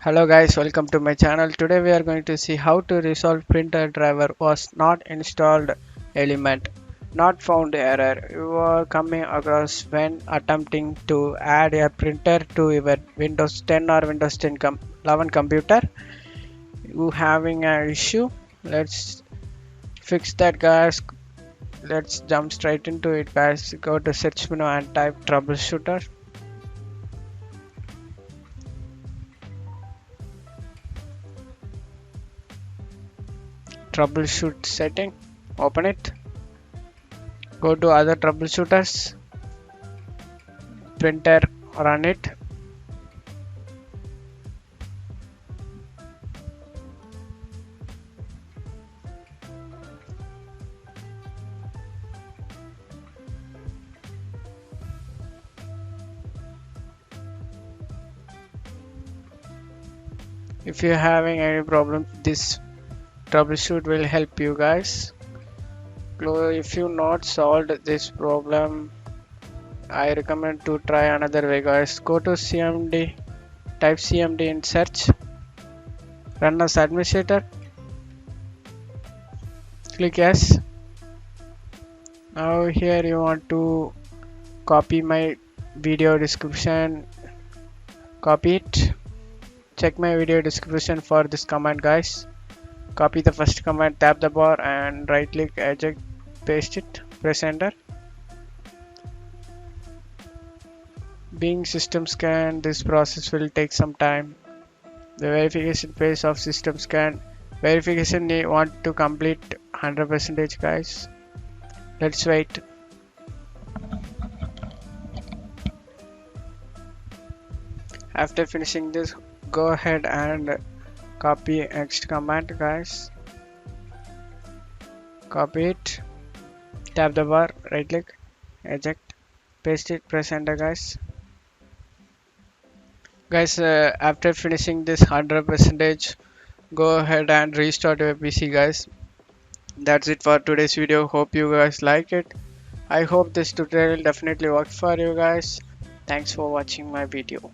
Hello guys, welcome to my channel. Today we are going to see how to resolve printer driver was not installed element not found error you are coming across when attempting to add a printer to your Windows 10 or Windows 10 11 computer. You having an issue? Let's fix that guys. Let's jump straight into it guys. Go to search menu and type troubleshooter. Troubleshoot setting. Open it. Go to other troubleshooters, printer, run it. If you're having any problem, this troubleshoot will help you guys. If you not solved this problem, I recommend to try another way guys. Go to CMD, type CMD in search, run as administrator, click yes. Now here you want to copy my video description, copy it. Check my video description for this command guys. Copy the first command, tap the bar and right click, eject, paste it, press enter. Being system scan, this process will take some time. The verification phase of system scan, verification you want to complete 100% guys. Let's wait. After finishing this, go ahead and copy next command guys. Copy it, tap the bar, right click, eject, paste it, press enter guys. After finishing this 100%, go ahead and restart your PC guys. That's it for today's video. Hope you guys like it. I hope this tutorial definitely worked for you guys. Thanks for watching my video.